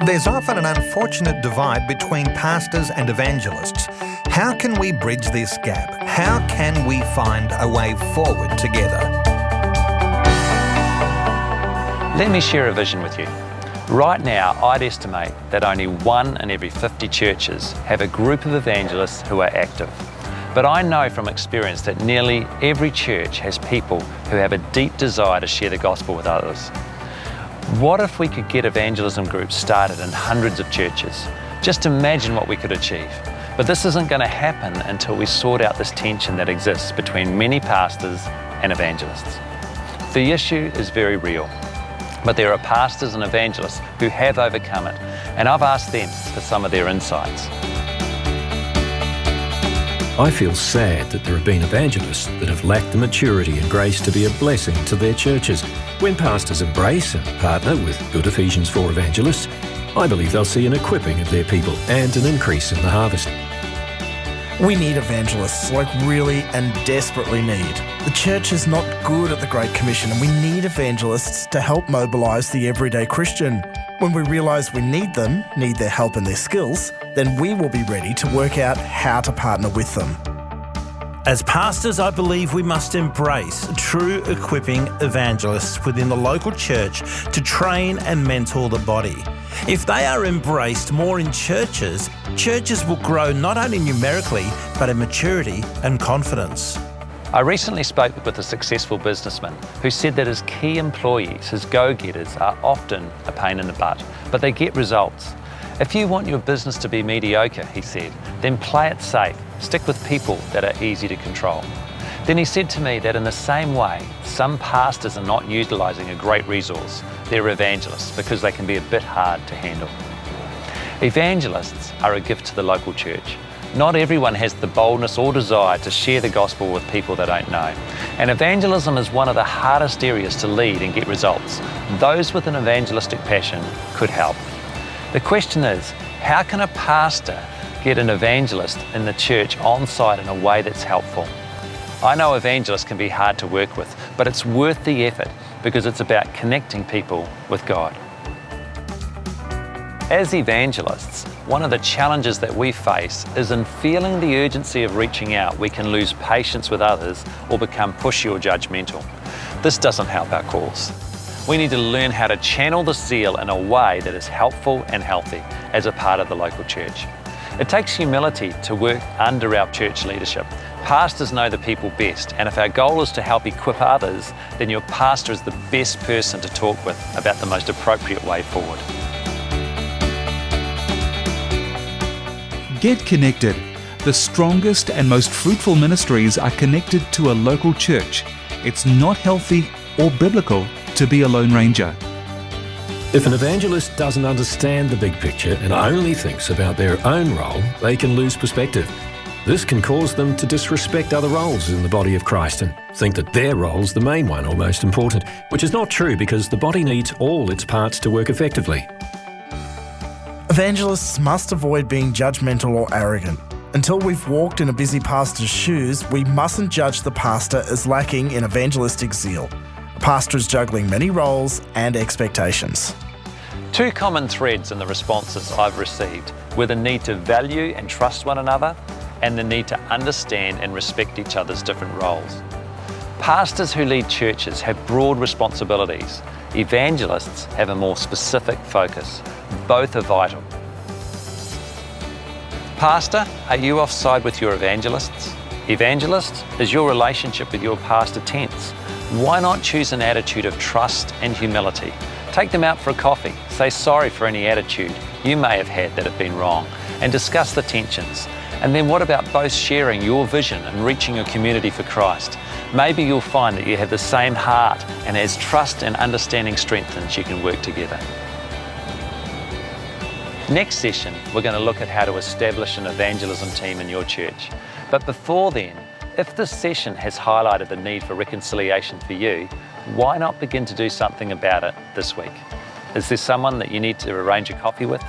There's often an unfortunate divide between pastors and evangelists. How can we bridge this gap? How can we find a way forward together? Let me share a vision with you. Right now, I'd estimate that only 1 in every 50 churches have a group of evangelists who are active. But I know from experience that nearly every church has people who have a deep desire to share the gospel with others. What if we could get evangelism groups started in hundreds of churches? Just imagine what we could achieve. But this isn't going to happen until we sort out this tension that exists between many pastors and evangelists. The issue is very real, but there are pastors and evangelists who have overcome it, and I've asked them for some of their insights. I feel sad that there have been evangelists that have lacked the maturity and grace to be a blessing to their churches. When pastors embrace and partner with good Ephesians 4 evangelists, I believe they'll see an equipping of their people and an increase in the harvest. We need evangelists, like really and desperately need. The church is not good at the Great Commission, and we need evangelists to help mobilise the everyday Christian. When we realise we need them, need their help and their skills, then we will be ready to work out how to partner with them. As pastors, I believe we must embrace true equipping evangelists within the local church to train and mentor the body. If they are embraced more in churches, churches will grow not only numerically, but in maturity and confidence. I recently spoke with a successful businessman who said that his key employees, his go-getters, are often a pain in the butt, but they get results. If you want your business to be mediocre, he said, then play it safe. Stick with people that are easy to control. Then he said to me that in the same way, some pastors are not utilising a great resource. They're evangelists because they can be a bit hard to handle. Evangelists are a gift to the local church. Not everyone has the boldness or desire to share the gospel with people they don't know. And evangelism is one of the hardest areas to lead and get results. Those with an evangelistic passion could help. The question is, how can a pastor get an evangelist in the church on site in a way that's helpful? I know evangelists can be hard to work with, but it's worth the effort because it's about connecting people with God. As evangelists, one of the challenges that we face is in feeling the urgency of reaching out, we can lose patience with others or become pushy or judgmental. This doesn't help our cause. We need to learn how to channel the zeal in a way that is helpful and healthy as a part of the local church. It takes humility to work under our church leadership. Pastors know the people best, and if our goal is to help equip others, then your pastor is the best person to talk with about the most appropriate way forward. Get connected. The strongest and most fruitful ministries are connected to a local church. It's not healthy or biblical to be a lone ranger. If an evangelist doesn't understand the big picture and only thinks about their own role, they can lose perspective. This can cause them to disrespect other roles in the body of Christ and think that their role's the main one or most important, which is not true because the body needs all its parts to work effectively. Evangelists must avoid being judgmental or arrogant. Until we've walked in a busy pastor's shoes, we mustn't judge the pastor as lacking in evangelistic zeal. A pastor is juggling many roles and expectations. Two common threads in the responses I've received were the need to value and trust one another and the need to understand and respect each other's different roles. Pastors who lead churches have broad responsibilities. Evangelists have a more specific focus. Both are vital. Pastor, are you offside with your evangelists? Evangelist, is your relationship with your pastor tense? Why not choose an attitude of trust and humility? Take them out for a coffee, say sorry for any attitude you may have had that have been wrong, and discuss the tensions. And then what about both sharing your vision and reaching your community for Christ? Maybe you'll find that you have the same heart, and as trust and understanding strengthens, you can work together. Next session, we're going to look at how to establish an evangelism team in your church. But before then, if this session has highlighted the need for reconciliation for you, why not begin to do something about it this week? Is there someone that you need to arrange a coffee with?